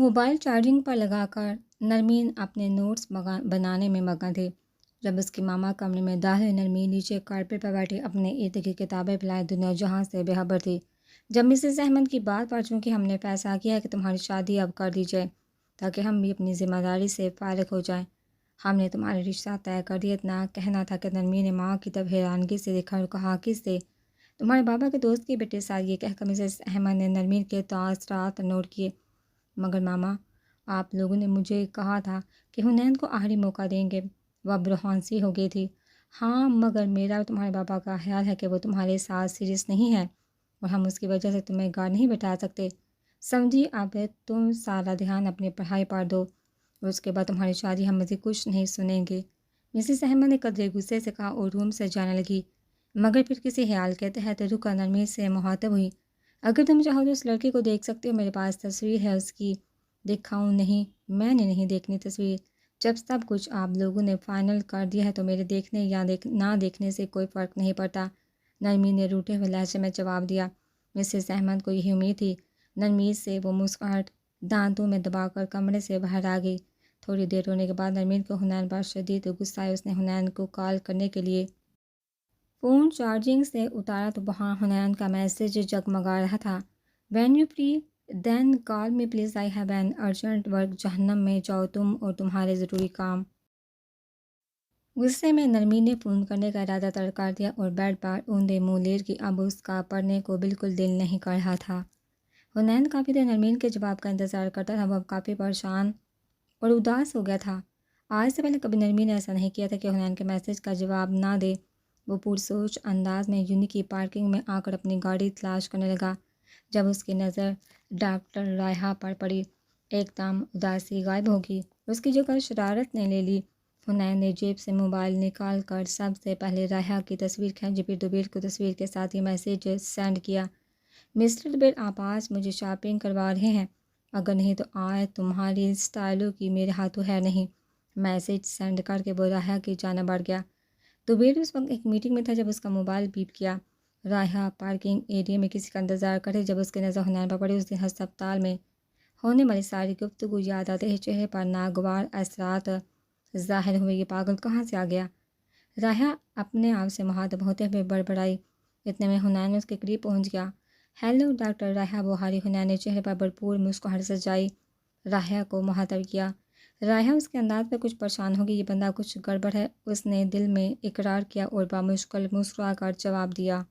Mobile charging پر لگا کر نرمین اپنے نوٹس بنانے میں مگن تھی۔ جب اس کی ماما کمرے میں داخل ہوئی، نرمین نیچے کارپیٹ پر بیٹھی اپنے ارد کی کتابیں پھیلائے دنیا جہاں سے بے خبر تھی۔ جب مسز احمد کی بات پر چونکہ ہم نے فیصلہ کیا ہے کہ تمہاری شادی اب کر دی جائے تاکہ ہم بھی اپنی ذمہ داری سے فارغ ہو جائیں، ہم نے تمہارے رشتہ طے کر دیا۔ اتنا کہنا تھا کہ نرمین نے ماں کی طرف حیرانگی سے دیکھا اور کہا، کس سے؟ تمہارے بابا کے دوست کی بیٹے سے۔ یہ کہہ کر مسز احمد نے نرمین کے تاثرات نوٹ کیے۔ مگر ماما، آپ لوگوں نے مجھے کہا تھا کہ حنین کو آخری موقع دیں گے۔ وہ اب روحان سی ہو گئی تھی۔ ہاں، مگر میرا اور تمہارے بابا کا خیال ہے کہ وہ تمہارے ساتھ سیریس نہیں ہے اور ہم اس کی وجہ سے تمہیں گھر نہیں بٹھا سکتے۔ سمجھی؟ اب تم سارا دھیان اپنی پڑھائی پر دو اور اس کے بعد تمہاری شادی ہم مزید کچھ نہیں سنیں گے۔ مسز احمد نے قدرے غصے سے کہا اور روم سے جانے لگی، مگر پھر کسی خیال کے تحت رک کر نرمی سے مخاطب ہوئی۔ اگر تم چاہو تو اس لڑکی کو دیکھ سکتے ہو، میرے پاس تصویر ہے اس کی۔ دکھاؤں؟ نہیں، میں نے نہیں دیکھنی تصویر۔ جب سب کچھ آپ لوگوں نے فائنل کر دیا ہے تو میرے دیکھنے یا نہ دیکھنے سے کوئی فرق نہیں پڑتا، نرمی نے روٹھے ہوئے لہجے میں جواب دیا۔ مسز احمد کو یہی امید تھی۔ نرمی سے وہ مسکراہٹ دانتوں میں دبا کر کمرے سے باہر آ گئی۔ تھوڑی دیر رونے کے بعد نرمین کو حنین پر شدید غصہ آیا۔ اس نے حنین کو کال کرنے کے لیے فون چارجنگ سے اتارا تو وہاں حنین کا میسج جگمگا رہا تھا، when you free then call me please, I have an urgent work. جہنم میں جاؤ تم اور تمہارے ضروری کام۔ غصے میں نرمین نے فون کرنے کا ارادہ ترک کر دیا اور بیڈ پر اوندے منہ لیٹ گئی۔ اب اس کا پڑھنے کو بالکل دل نہیں کر رہا تھا۔ حنین کافی دیر نرمین کے جواب کا انتظار کرتا تھا۔ وہ اب کافی پریشان اور اداس ہو گیا تھا۔ آج سے پہلے کبھی نرمین نے ایسا نہیں کیا تھا کہ حنین کے میسج کا جواب نہ دے۔ وہ پرسوچ انداز میں یونی کی پارکنگ میں آ کر اپنی گاڑی تلاش کرنے لگا۔ جب اس کی نظر ڈاکٹر رائحہ پر پڑی، ایک دم اداسی غائب ہوگی۔ اس کی جگہ شرارت نے لے لی۔ حنین نے جیب سے موبائل نکال کر سب سے پہلے رائحہ کی تصویر کھینچی، پھر دوبیر کو تصویر کے ساتھ ہی میسیج سینڈ کیا، مسٹر دوبیر، آپ آج مجھے شاپنگ کروا رہے ہیں؟ اگر نہیں تو آج تمہاری سٹائلوں کی میرے ہاتھوں ہے نہیں۔ میسیج سینڈ کر کے وہ رائحہ کی جانب بڑھ گیا۔ دوبیر اس وقت ایک میٹنگ میں تھا جب اس کا موبائل بیپ کیا۔ رائحہ پارکنگ ایریا میں کسی کا انتظار کرے جب اس کی نظر حنین پر پڑی۔ اس دن ہسپتال میں ہونے والی ساری گفتگو یاد آتے ہی چہرے پر ناگوار اثرات ظاہر ہوئے۔ یہ پاگل کہاں سے آ گیا؟ رائحہ اپنے آپ سے مخاطب ہوتے ہوئے بڑبڑائی۔ اتنے میں حنین اس کے قریب پہنچ گیا۔ Hello doctor رائحہ بوہاری۔ حنین نے چہرے پر بھرپور مسکراہٹ سجائی، رائحہ کو مخاطب کیا۔ رائحہ اس کے انداز پر کچھ پریشان ہو گئی۔ یہ بندہ کچھ گڑبڑ ہے، اس نے دل میں اقرار کیا اور بامشکل مسکرا کر جواب دیا۔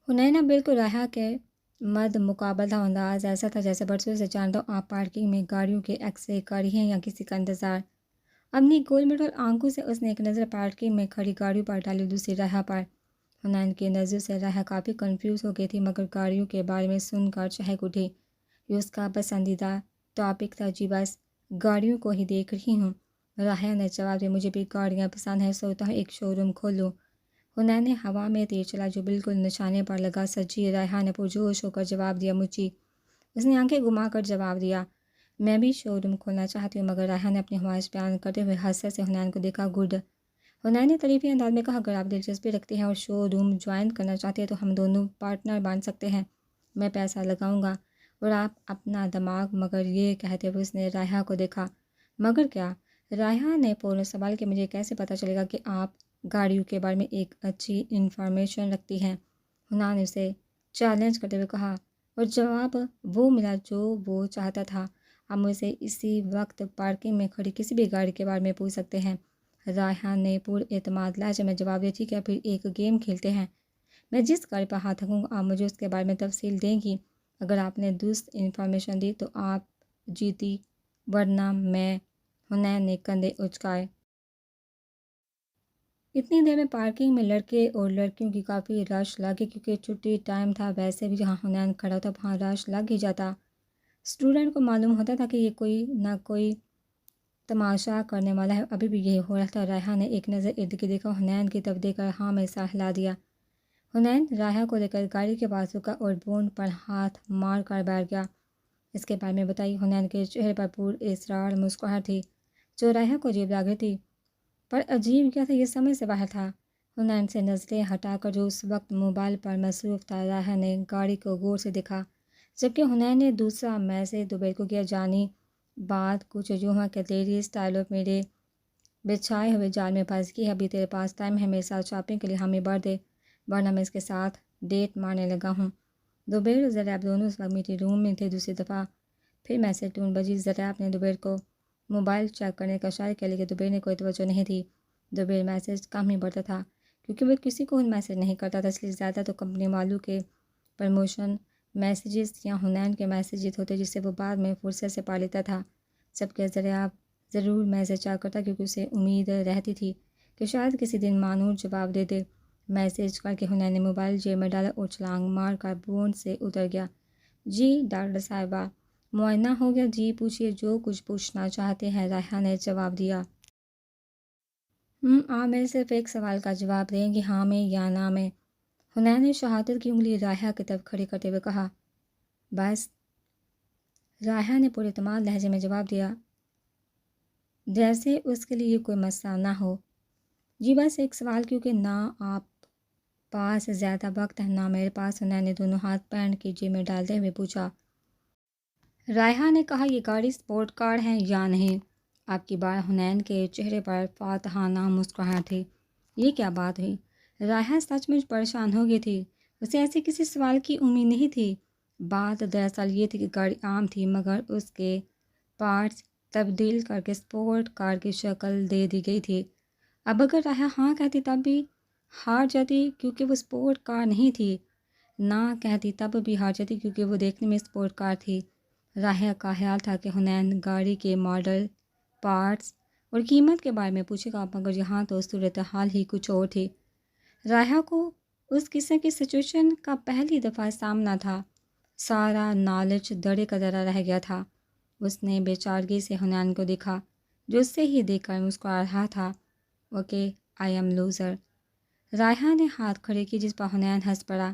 حنین اب بالکل رائحہ کے مد مقابلہ انداز ایسا تھا جیسے برسوں سے جانتا ہوں آپ پارکنگ میں گاڑیوں کے ایکس رے کر رہی ہیں یا کسی کا انتظار۔ اپنی گول مٹول آنکھوں سے اس نے ایک نظر پارکنگ میں کھڑی گاڑیوں پر ڈالی، دوسری رائحہ پر۔ حنین کی نظر سے رائحہ کافی کنفیوز ہو گئی تھی، مگر گاڑیوں کے بارے میں سن کر چہک اٹھی۔ یہ اس کا پسندیدہ ٹاپک تھا۔ جی بس گاڑیوں کو ہی دیکھ رہی ہوں، رائحہ نے جواب دیا۔ مجھے بھی گاڑیاں پسند ہیں، سوچتا ہوں ایک شو روم کھولوں۔ حنین نے ہوا میں تیر چلا جو بالکل نشانے پر لگا۔ سچی؟ رائحہ نے پرجوش ہو کر جواب دیا۔ مجھے؟ اس نے آنکھیں گھما کر جواب دیا۔ میں بھی شو روم کھولنا چاہتی ہوں، مگر رائحہ نے اپنی خواہش بیان کرتے ہوئے حسرت سے حنین کو دیکھا۔ گڈ، حنین نے تعریفی انداز میں کہا، اگر آپ دلچسپی رکھتی ہیں اور شو روم جوائن کرنا چاہتی ہیں تو ہم دونوں پارٹنر بن سکتے ہیں۔ میں پیسہ لگاؤں گا اور آپ اپنا دماغ۔ مگر یہ کہتے ہوئے اس نے رائحہ کو دیکھا۔ مگر کیا؟ رائحہ نے فوراً سوال کیا۔ مجھے کیسے پتہ چلے گا کہ آپ گاڑیوں کے بارے میں ایک اچھی انفارمیشن رکھتی ہیں؟ حنین نے اسے چیلنج کرتے ہوئے کہا، اور جواب وہ ملا جو وہ چاہتا تھا۔ آپ مجھ سے اسی وقت پارکنگ میں کھڑی کسی بھی گاڑی کے بارے میں پوچھ سکتے ہیں۔ رائحہ نے پر اعتماد لہجے میں جواب دیا، ٹھیک ہے پھر ایک گیم کھیلتے ہیں۔ میں جس گاڑی پر ہاتھ رکھوں گا آپ مجھے اس کے بارے میں تفصیل دیں گی۔ اگر آپ نے درست انفارمیشن دی تو آپ جیتی، ورنہ میں۔ حنین نے کندھے اچکائے۔ اتنی دیر میں پارکنگ میں لڑکے اور لڑکیوں کی کافی رش لگ گئی، کیونکہ چھٹی ٹائم تھا۔ ویسے بھی جہاں حنین کھڑا ہوتا وہاں رش لگ ہی جاتا۔ اسٹوڈنٹ کو معلوم ہوتا تھا کہ یہ کوئی نہ کوئی تماشا کرنے والا ہے۔ ابھی بھی یہی ہو رہا تھا۔ رائحہ نے ایک نظر ارد گرد دیکھا، حنین کی طرف دیکھ کر ہاں میں سر ہلا دیا۔ حنین رائحہ کو لے کر گاڑی کے پاس رکا اور بونٹ پر ہاتھ مار کر بیٹھ گیا۔ اس کے بارے میں بتائیے۔ حنین کے چہرے پر پر اصرار مسکراہٹ تھی جو رائحہ کو عجیب لگ رہی تھی، پر عجیب کیا تھا یہ سمجھ سے باہر تھا۔ حنین سے نظریں ہٹا کر جو اس وقت موبائل پر مصروف تھا، رائحہ نے گاڑی کو غور سے دیکھا۔ جبکہ حنین نے دوسرا میسج دوبیر کو کیا، جانی بات کچھ یوں ہے کہ تیری اسٹائل اور میرے بچھائے ہوئے جال میں پھنس گئی ہے، ابھی تیرے پاس ٹائم ہے میرے ساتھ شاپنگ کے لیے ہمیں بھر دے ورنہ میں اس کے ساتھ ڈیٹ مارنے لگا ہوں۔ دوبیر اور زریاب دونوں اس وقت میٹنگ روم میں تھے۔ دوسری دفعہ پھر میسج ٹون بجی۔ زریاب نے دوبیر کو موبائل چیک کرنے کا اشارہ کیا لیکن دوبیر نے کوئی توجہ نہیں تھی۔ دوبیر میسج کم ہی بڑھتا تھا کیونکہ وہ کسی کو میسج نہیں کرتا تھا، اس لیے زیادہ تو کمپنی والوں کے پروموشن میسیجز یا حنین کے میسیجز ہوتے جس سے وہ بعد میں فرصت سے پا لیتا تھا۔ جبکہ زریاب ضرور میسج چیک کرتا کیونکہ اسے امید رہتی تھی کہ شاید کسی دن مانور جواب دے دے۔ میسج کر کے حنین نے موبائل جیب میں ڈالا اور چھلانگ مار کر بونٹ سے اتر گیا۔ جی ڈاکٹر صاحبہ، معائنہ ہو گیا؟ جی پوچھیے، جو کچھ پوچھنا چاہتے ہیں، رائحہ نے جواب دیا۔ آپ میرے صرف ایک سوال کا جواب دیں گی، ہاں میں یا نہ میں؟ حنین نے شہادت کی انگلی رائحہ کی طرف کھڑی کرتے ہوئے کہا۔ بس، رائحہ نے پورے اعتماد لہجے میں جواب دیا، جیسے اس کے لیے یہ کوئی مسئلہ نہ ہو۔ جی بس ایک سوال، کیونکہ نہ آپ پاس زیادہ وقت ہے نہ میرے پاس۔ حنین نے دونوں ہاتھ پینٹ کی جیب میں ڈالتے ہوئے پوچھا۔ رائحہ نے کہا، یہ گاڑی سپورٹ کار ہے یا نہیں؟ آپ کی بار حنین کے چہرے پر فاتحانہ مسکراہٹ تھی۔ یہ کیا بات ہوئی؟ رائحہ سچ مچ پریشان ہو گئی تھی، اسے ایسے کسی سوال کی امید نہیں تھی۔ بات دراصل یہ تھی کہ گاڑی عام تھی مگر اس کے پارٹس تبدیل کر کے سپورٹ کار کی شکل دے دی گئی تھی۔ اب اگر رائحہ ہاں کہتی تب بھی ہار جاتی کیونکہ وہ سپورٹ کار نہیں تھی، نہ کہتی تب بھی ہار جاتی کیونکہ وہ دیکھنے میں سپورٹ کار تھی۔ رائحہ کا خیال تھا کہ حنین گاڑی کے ماڈل، پارٹس اور قیمت کے بارے میں پوچھے گا، مگر یہاں تو صورتحال ہی کچھ اور تھی۔ رائحہ کو اس قسم کی سچویشن کا پہلی دفعہ سامنا تھا، سارا نالج دڑے کا درا رہ گیا تھا۔ اس نے بے چارگی سے حنین کو دیکھا جو اس سے ہی دیکھ کر مسکرا رہا تھا۔ Okay I am loser. Raiha نے ہاتھ کھڑے کی جس پر حنین ہنس پڑا۔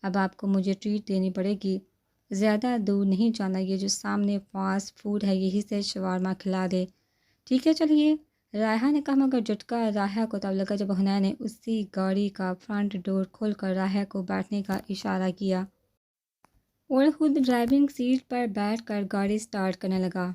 اب آپ کو مجھے ٹریٹ دینی پڑے گی، زیادہ دور نہیں جانا، یہ جو سامنے فاسٹ فوڈ ہے یہی سے شاورما کھلا دے۔ ٹھیک ہے چلیے، رائحہ نے کہا، مگر جھٹکا رائحہ کو تب لگا جب حنین نے اسی گاڑی کا فرنٹ ڈور کھول کر رائحہ کو بیٹھنے کا اشارہ کیا اور خود ڈرائیونگ سیٹ پر بیٹھ کر گاڑی سٹارٹ کرنے لگا۔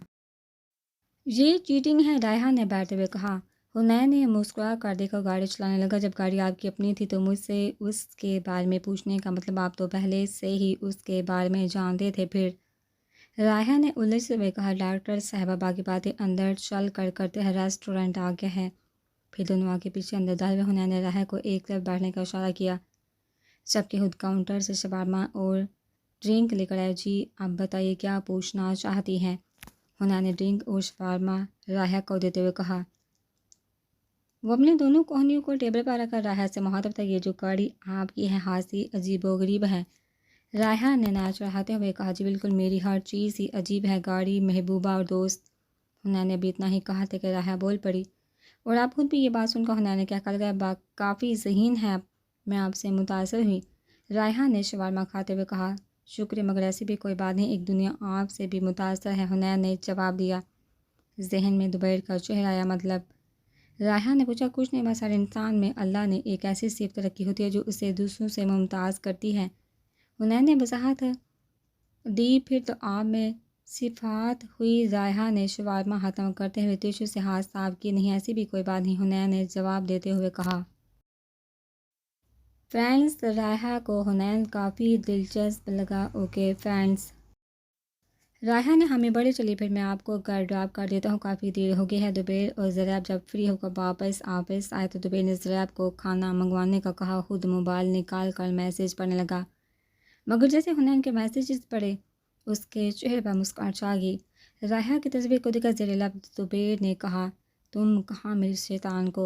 یہ چیٹنگ ہے، رائحہ نے بیٹھتے ہوئے کہا۔ حنین نے مسکرا کر دیکھا، گاڑی چلانے لگا۔ جب گاڑی آپ کی اپنی تھی تو مجھ سے اس کے بارے میں پوچھنے کا مطلب آپ تو پہلے سے ہی اس کے بارے میں جانتے تھے پھر؟ رائحہ نے الجھتے ہوئے کہا، ڈاکٹر صاحبہ باقی باتیں اندر چل کر کرتے ہیں، ریسٹورنٹ آ گیا ہے۔ پھر دونوں آگے پیچھے اندر داخل ہوئے۔ حنین نے رائحہ کو ایک طرف بیٹھنے کا اشارہ کیا جبکہ خود کاؤنٹر سے شاورما اور ڈرنک لے کر آئے۔ جی اب بتائیے کیا پوچھنا چاہتی ہیں؟ حنین نے ڈرنک اور شاورما رائحہ کو دیتے ہوئے کہا۔ وہ اپنی دونوں کوہنیوں کو ٹیبل پر رکھ کر رائحہ سے مخاطب تھا، یہ جو گاڑی آپ کی ہے خاصی عجیب و غریب ہے۔ رائحہ نے ناچ چڑھاتے ہوئے کہا، جی بالکل، میری ہر چیز ہی عجیب ہے، گاڑی، محبوبہ اور دوست۔ حنین نے ابھی اتنا ہی کہا تھا کہ رائحہ بول پڑی، اور آپ خود بھی یہ بات سن کر حنین نے کہا لگا، کافی ذہین ہے، میں آپ سے متاثر ہوئی۔ رائحہ نے شاورما کھاتے ہوئے کہا، شکریہ، مگر ایسی بھی کوئی بات نہیں، ایک دنیا آپ سے بھی متاثر ہے، حنین نے جواب دیا۔ ذہن میں دوبیر کا چہرہ آیا، مطلب؟ رائحہ نے پوچھا۔ کچھ نہیں، بس ہر انسان میں اللہ نے ایک ایسی صفت رکھی ہوتی ہے جو اسے دوسروں سے ممتاز کرتی ہے۔ حنین نے وضاحت دی، پھر تو آپ میں صفات ہوئی۔ رائحہ نے شاورما ختم کرتے ہوئے ٹشو سے ہاتھ صاف کیے۔ نہیں ایسی بھی کوئی بات نہیں، حنین نے جواب دیتے ہوئے کہا۔ فرینڈز، رائحہ کو حنین کافی دلچسپ لگا۔ Okay friends. رائحہ نے ہمیں بڑے چلی، پھر میں آپ کو گھر ڈراپ کر دیتا ہوں، کافی دیر ہو گئی ہے۔ دوبیر اور زریاب جب فری ہو کر واپس آفس آئے تو دوبیر نے زریاب کو کھانا منگوانے کا کہا، خود موبائل نکال کر میسیج پڑھنے لگا، مگر جیسے حنین کے میسیجز پڑھے اس کے چہرے پر مسکراہٹ چھا گئی۔ رائحہ کی تصویر کو دیکھا زیر لب دوبیر نے کہا، تم کہاں میری شیطان کو؟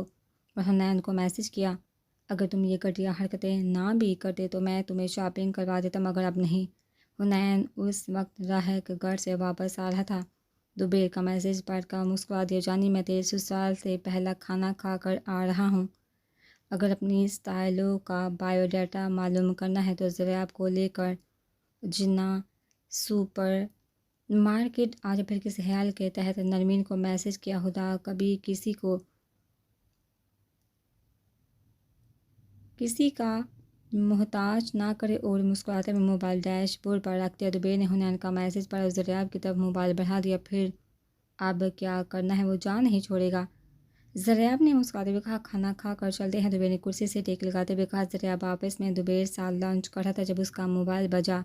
اور حنین کو میسیج کیا، اگر تم یہ گھٹیا حرکتیں نہ بھی کرتے تو میں تمہیں شاپنگ کروا دیتا، مگر اب نہیں۔ حنین اس وقت رائحہ کے گھر سے واپس آ رہا تھا۔ دوبیر کا میسیج پڑھ کر مسکرا دیا، جانی میں تیرے سسرال سے پہلا کھانا کھا کر آ رہا ہوں، اگر اپنی اسٹائلوں کا بائیو ڈیٹا معلوم کرنا ہے تو زریاب کو لے کر جناح سپر مارکیٹ آج۔ پھر کسی خیال کے تحت نرمین کو میسیج کیا، خدا کبھی کسی کا محتاج نہ کرے اور مسکراتے ہوئے موبائل ڈیش بورڈ پر رکھ دیا۔ زبیر نے حنین کا میسج پڑھا اور زریاب کی طرف موبائل بڑھا دیا۔ پھر اب کیا کرنا ہے وہ جان نہیں چھوڑے گا؟ زریاب نے مسکراتے ہوئے کہا کھانا کھا کر چلتے ہیں۔ زبیر نے کرسی سے ٹیک لگاتے ہوئے کہا۔ زریاب آفس میں زبیر ساتھ لنچ کر رہا تھا جب اس کا موبائل بجا۔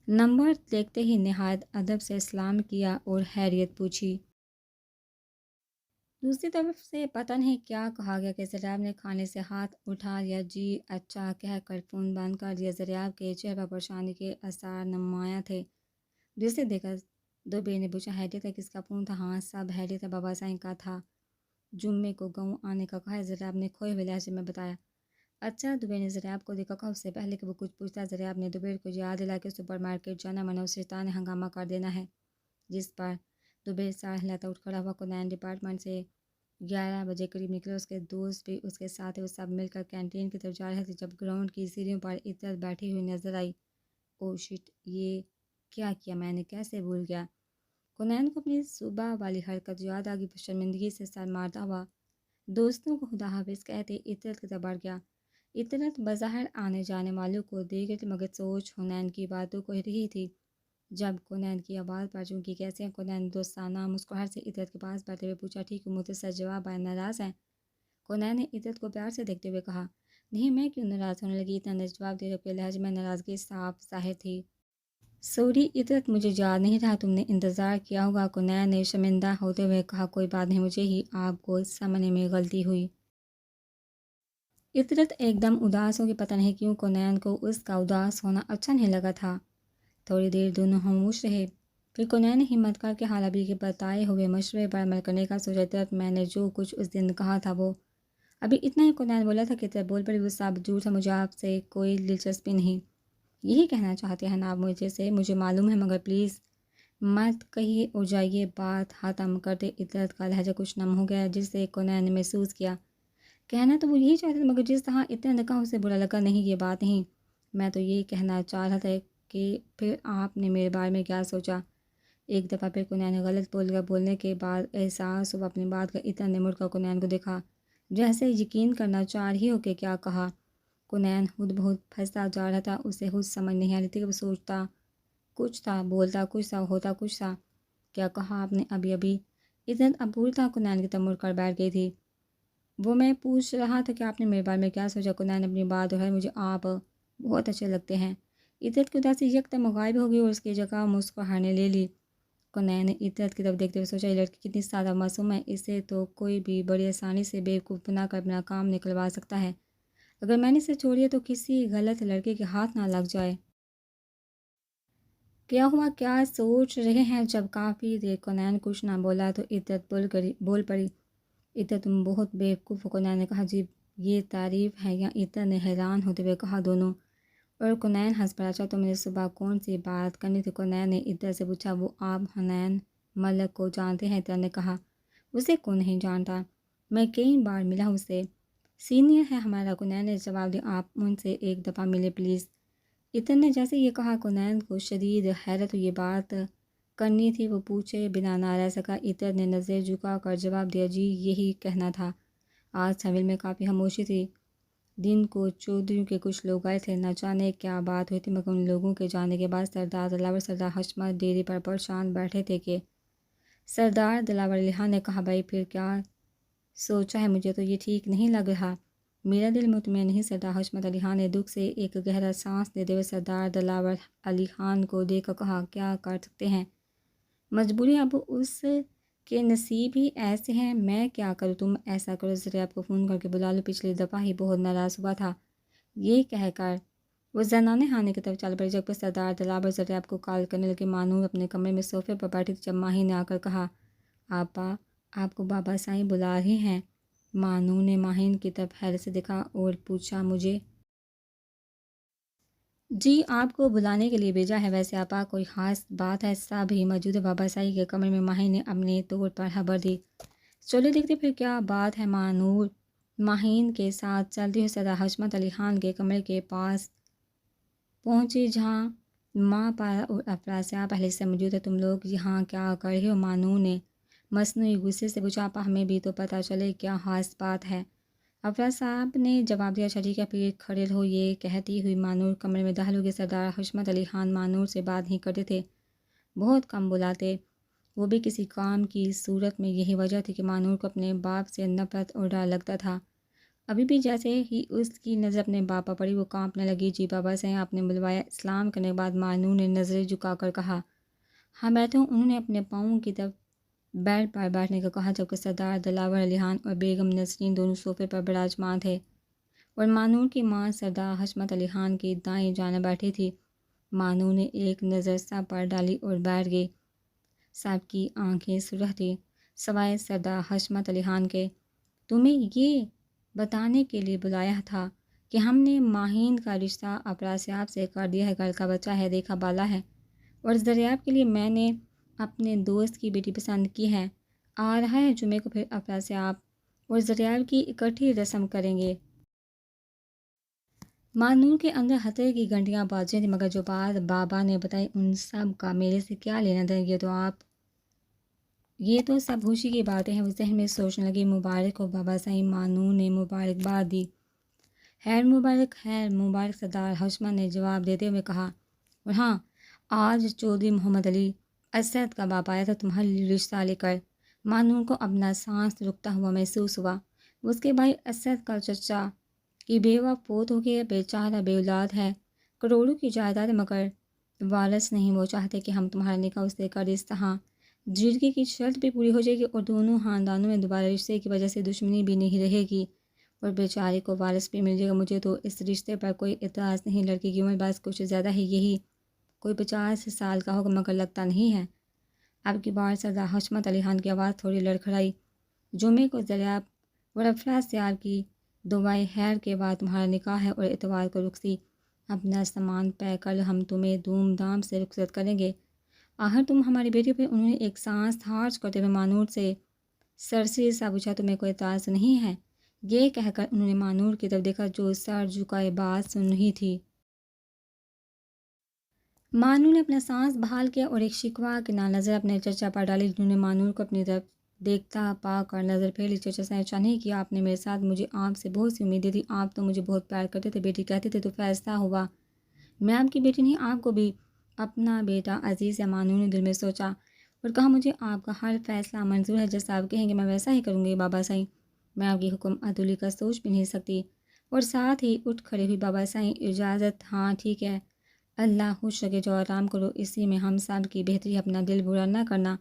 نمبر دیکھتے ہی نہایت ادب سے سلام کیا اور خیریت پوچھی۔ دوسری طرف سے پتہ نہیں کیا کہا گیا کہ زریاب نے کھانے سے ہاتھ اٹھا لیا۔ جی اچھا کہہ کر فون بند کر دیا۔ زریاب کے چہرے پر پریشانی کے آثار نمایاں تھے۔ جسے دیکھا زبیر نے پوچھا خیریت ہے؟ کس کا فون تھا؟ ہاں سب خیریت ہے، بابا سائیں کا تھا، جمعے کو گاؤں آنے کا کہا ہے، زریاب نے کھوئے ہوئے لہجے میں بتایا۔ اچھا زبیر نے زریاب کو دیکھا، کہا اس سے پہلے کہ وہ کچھ پوچھتا زریاب نے زبیر کو یاد دلایا کہ سپر مارکیٹ جانا منع اور شیطان نے ہنگامہ کر دینا ہے، جس پر زبیر سار ہلاتا اٹھ کھڑا ہوا۔ کونین ڈپارٹمنٹ سے 11 بجے قریب نکلے، اس کے دوست بھی اس کے ساتھ تھے۔ وہ سب مل کر کینٹین کی طرف جا رہے تھے جب گراؤنڈ کی سیڑھیوں پر عطرت بیٹھی ہوئی نظر آئی۔ او شٹ، یہ کیا میں نے کیسے بھول گیا؟ کونین کو اپنی صبح والی حرکت یاد آ گئی۔ شرمندگی سے سر مارتا ہوا دوستوں کو خدا حافظ کہتے عطرت کی طرف بڑھ گیا۔ عطرت بظاہر آنے جانے والوں کو دیکھ رہی تھی مگر سوچ کونین کی باتوں کو رہی تھی۔ جب کونین کی آواز پر چونکی کیسے ہیں، کونین دوستانہ مسکراہٹ سے عطرت کے پاس بیٹھتے ہوئے پوچھا ٹھیک ہوں؟ مختصر جواب آیا، ناراض ہیں؟ کونین نے عطرت کو پیار سے دیکھتے ہوئے کہا نہیں، میں کیوں ناراض ہونے لگی؟ اتنا نے جواب دیا جبکہ لہجے میں ناراضگی صاف ظاہر تھی۔ سوری عطرت، مجھے یاد نہیں رہا، تم نے انتظار کیا ہوگا۔ کونین نے شرمندہ ہوتے ہوئے کہا کوئی بات نہیں، مجھے ہی آپ کو سمجھنے میں غلطی ہوئی۔ عطرت ایک دم اداس ہوگی، پتہ نہیں کیوں کونین کو اس کا اداس ہونا اچھا نہیں لگا تھا۔ تھوڑی دیر دونوں خاموش رہے، پھر کونین نے ہمت کر کے حال ابھی کے بتائے ہوئے مشورے پر عمل کرنے کا سوچا۔ عطرت، میں نے جو کچھ اس دن کہا تھا وہ ابھی اتنا ہی کونین بولا تھا کہ عطرت بول پڑی، وہ سب جھوٹ تھا، مجھے آپ سے کوئی دلچسپی نہیں۔ یہی کہنا چاہتے ہیں نا آپ مجھے سے؟ مجھے معلوم ہے مگر پلیز مت کہیے اور جائیے۔ بات ختم کرتے عطرت کا لہجہ کچھ نم ہو گیا جس سے کونین نے محسوس کیا کہنا تو وہ یہی چاہتے تھے مگر جس طرح عطرت نے کہا اسے برا لگا۔ نہیں، یہ بات نہیں، میں تو یہ کہنا چاہ رہا تھا کہ پھر آپ نے میرے بارے میں کیا سوچا؟ ایک دفعہ پھر کونین نے غلط بول گیا۔ بولنے کے بعد احساس ہوا اپنی بات کا۔ عطرت نے مڑ کر کونین کو دیکھا جیسے یقین کرنا چاہ رہی ہو کہ کیا کہا۔ کونین خود بہت پھنستا جا رہا تھا، اسے خود سمجھ نہیں آ رہی تھی کہ وہ سوچتا کچھ تھا، بولتا کچھ تھا، ہوتا کچھ تھا۔ کیا کہا آپ نے ابھی؟ عطرت اب پوری طرح کونین کی طرف مڑ کر بیٹھ گئی تھی۔ وہ میں پوچھ رہا تھا کہ آپ نے میرے بارے میں کیا سوچا؟ کونین نے اپنی بات دہرائی، مجھے آپ بہت اچھے لگتے ہیں۔ عطرت کی اداسی یکدم غائب ہو گئی اور اس کی جگہ مسکراہٹیں لے لی۔ کونین نے عطرت کی طرف دیکھتے ہوئے سوچا یہ لڑکی کتنی سادہ معصوم ہے، اسے تو کوئی بھی بڑی آسانی سے بیوقوف بنا کر اپنا کام نکلوا سکتا ہے، اگر میں نے اسے چھوڑی تو کسی غلط لڑکے کے ہاتھ نہ لگ جائے۔ کیا ہوا؟ کیا سوچ رہے ہیں؟ جب کافی دیر کونین کچھ نہ بولا تو عطرت بول پڑی، عطرت تم بہت بیوقوف ہو۔ کونین نے کہا جی یہ تعریف ہے یا؟ عطرت نے حیران ہوتے ہوئے کہا دونوں، اور کونین ہنس پڑا۔ اچھا تو مجھے صبح کون سی بات کرنی تھی؟ کونین نے عطرت سے پوچھا۔ وہ آپ حنین ملک کو جانتے ہیں؟ عطرت نے کہا اسے کون نہیں جانتا، میں کئی بار ملا ہوں اسے، سینئر ہے ہمارا۔ کونین نے جواب دیا آپ ان سے ایک دفعہ ملے پلیز۔ عطرت نے جیسے یہ کہا کونین کو شدید حیرت ہوئی، یہ بات کرنی تھی، وہ پوچھے بنا نہ رہ سکا۔ عطرت نے نظر جھکا کر جواب دیا جی یہی کہنا تھا۔ آج حویلی میں کافی خاموشی تھی۔ دن کو چودھریوں کے کچھ لوگ آئے تھے، نہ جانے کیا بات ہوئی تھی مگر ان لوگوں کے جانے کے بعد سردار دلاور سردار حشمت ڈیری پر پریشان بیٹھے تھے کہ سردار دلاور علی خان نے کہا بھائی پھر کیا سوچا ہے؟ مجھے تو یہ ٹھیک نہیں لگ رہا، میرا دل مطمئن نہیں۔ سردار حشمت علی خان نے دکھ سے ایک گہرا سانس لیتے ہوئے سردار دلاور علی خان کو دیکھ کر کہا کیا کر سکتے ہیں، مجبوری اب اس کے نصیب ہی ایسے ہیں، میں کیا کروں؟ تم ایسا کرو زریاب کو فون کر کے بلا لو، پچھلی دفعہ ہی بہت ناراض ہوا تھا۔ یہ کہہ کر وہ زنانے خانے کی طرف چل پڑی۔ جب کہ سردار دلاور زریاب کو کال کرنے لگے، مانور اپنے کمرے میں صوفے پر بیٹھی تھی جب ماہی نے آ کر کہا آپا آپ کو بابا سائیں بلا رہے ہیں۔ مانو نے ماہین کی طرف حیرت سے دیکھا اور پوچھا مجھے؟ جی آپ کو بلانے کے لیے بھیجا ہے، ویسے آپا کوئی خاص بات ہے؟ سب ہی موجود ہے بابا سائی کے کمرے میں، ماہین نے اپنے طور پر خبر دی۔ چلو دیکھتے پھر کیا بات ہے۔ مانور ماہین کے ساتھ چلتی ہوئی سردار حشمت علی خان کے کمرے کے پاس پہنچی جہاں ماں پارا اور افراسیاب پہلے سے موجود ہے۔ تم لوگ یہاں کیا کر رہے ہو؟ مانو نے مصنوعی غصے سے پوچھا۔ آپا ہمیں بھی تو پتہ چلے کیا خاص بات ہے۔ افراد صاحب نے جواب دیا، اچھا ٹھیک ہے پھر کھڑے رہو۔ یہ کہتی ہوئی مانور کمرے میں داخل ہو گئے۔ سردار حشمت علی خان مانور سے بات نہیں کرتے تھے، بہت کم بلاتے، وہ بھی کسی کام کی صورت میں۔ یہی وجہ تھی کہ مانور کو اپنے باپ سے نفرت اور ڈر لگتا تھا۔ ابھی بھی جیسے ہی اس کی نظر اپنے باپ پر پڑی وہ کانپنے لگی۔ جی بابا سے آپ نے بلوایا؟ سلام کرنے کے بعد مانور نے نظریں جھکا کر کہا، ہاں بیٹھو۔ انہوں نے اپنے پاؤں کی طرف بیڈ پر بیٹھنے کو کہا، جبکہ سردار دلاور علی خان اور بیگم نسرین دونوں صوفے پر براجمان تھے اور مانور کی ماں سردار حشمت علی خان کی دائیں جانب بیٹھی تھی۔ مانور نے ایک نظر سب پر ڈالی اور بیٹھ گئی۔ سب کی آنکھیں سرخ تھیں سوائے سردار حشمت علی خان کے۔ تمہیں یہ بتانے کے لیے بلایا تھا کہ ہم نے ماہین کا رشتہ افراسیاب سے کر دیا ہے۔ گھر کا بچہ ہے، دیکھا بالا ہے، اور زریاب کے لیے میں نے اپنے دوست کی بیٹی پسند کی ہے۔ آ رہا ہے جمعے کو، پھر افراسیاب اور زریاب کی اکٹھی رسم کریں گے۔ مانور کے اندر خطرے کی گھنٹیاں باز رہی تھیں، مگر جو بات بابا نے بتائی ان سب کا میرے سے کیا لینا دینا؟ یہ تو سب خوشی کی باتیں ہیں۔ وہ ذہن میں سوچنے لگی، مبارک ہو بابا صاحب۔ مانور نے مبارکباد دی۔ خیر مبارک، خیر مبارک، سردار حشمت نے جواب دیتے ہوئے کہا، اور ہاں آج چودھری محمد علی اسد کا باپ آیا تھا تمہارے لیے رشتہ لے کر۔ مانور کو اپنا سانس رکتا ہوا محسوس ہوا۔ اس کے بھائی اسد کا چچا کی بیوہ فوت ہو گئی، بیچارہ بے اولاد ہے، کروڑوں کی جائیداد مگر وارث نہیں۔ وہ چاہتے کہ ہم تمہارا نکاح اس سے کر اس طرح جرگے کی شرط بھی پوری ہو جائے گی اور دونوں خاندانوں میں دوبارہ رشتے کی وجہ سے دشمنی بھی نہیں رہے گی اور بیچارے کو وارث بھی مل جائے گا۔ مجھے تو اس رشتے پر کوئی اعتراض نہیں۔ لڑکی کی عمر بس کچھ زیادہ ہے، یہی کوئی 50 سال کا ہوگا، مگر لگتا نہیں ہے۔ اب کی بار سردار حشمت علی خان کی آواز تھوڑی لڑکھڑائی۔ جمعے کو زریاب اور افراسیاب کی دعائے خیر کے بعد تمہارا نکاح ہے اور اتوار کو رخصتی۔ اپنا سامان پیک کر ہم تمہیں دھوم دھام سے رخصت کریں گے۔ آخر تم ہماری بیٹی پہ۔ انہوں نے ایک سانس خارج کرتے ہوئے مانور سے سرسری سا پوچھا، تمہیں کوئی اعتراض تو نہیں ہے؟ یہ کہہ کر انہوں نے مانور کی طرف دیکھا جو سر جھکائے بات سن رہی تھی۔ مانور نے اپنا سانس بحال کیا اور ایک شکوہ کے نظر اپنے چچا پر ڈالی، جنہوں نے مانور کو اپنی طرف دیکھتا پا کر نظر پھیر لی۔ چچا صاحب اچھا نہیں کیا آپ نے میرے ساتھ، مجھے آپ سے بہت سی امیدیں تھیں، آپ تو مجھے بہت پیار کرتے تھے، بیٹی کہتے تھے تو فیصلہ ہوا میں آپ کی بیٹی نہیں آپ کو بھی اپنا بیٹا عزیز ہے۔ مانور نے دل میں سوچا اور کہا، مجھے آپ کا ہر فیصلہ منظور ہے، جیسا آپ کہیں گے میں ویسا ہی کروں گی بابا صاحب۔ میں آپ کی حکم عدولی کا سوچ بھی نہیں سکتی۔ اور ساتھ ہی اٹھ کھڑے ہوئی، بابا صاحب اجازت؟ ہاں ٹھیک ہے، اللہ خوش رکھے، جو آرام کرو، اسی میں ہم سب کی بہتری، اپنا دل برا نہ کرنا،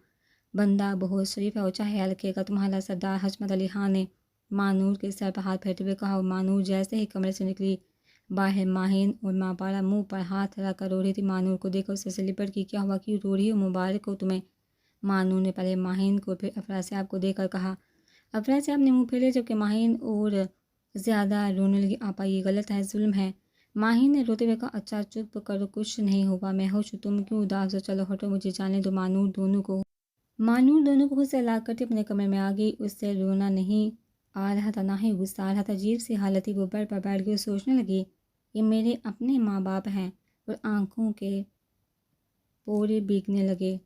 بندہ بہت شریف ہے، اونچا خیال رکھے گا تمہارا۔ سردار حشمت علی خان نے مانور کے سر پر ہاتھ پھیرتے ہوئے کہا، اور مانور جیسے ہی کمرے سے نکلی باہر ماہین اور ماں پارا منہ پر ہاتھ رکھ کر رو رہی تھی۔ مانور کو دیکھ کر اسے لپٹ کی، کیا ہوا، کیوں رو رہی ہو، مبارک ہو تمہیں؟ مانور نے پہلے ماہین کو پھر افراسیاب کو دیکھ کر کہا۔ افراسیاب نے منہ پھیرے جبکہ ماہین اور زیادہ رونے لگی، آپا یہ غلط ہے، ظلم ہے۔ ماہین نے روتے ہوئے کہا، اچھا چپ کرو، کچھ نہیں ہوا، میں ہوش ہوں، تم کیوں اداس ہو، چلو ہٹو، مجھے جانے دو۔ مانور دونوں کو خود سے الگ کرتے اپنے کمرے میں آ گئی۔ اس سے رونا نہیں آ رہا تھا، نہ ہی غصہ آ رہا تھا، عجیب سی حالت تھی۔ وہ بیڈ پر بیٹھ گئی اور سوچنے لگی، یہ میرے اپنے ماں باپ ہیں، اور آنکھوں کے پورے بھیگنے لگے۔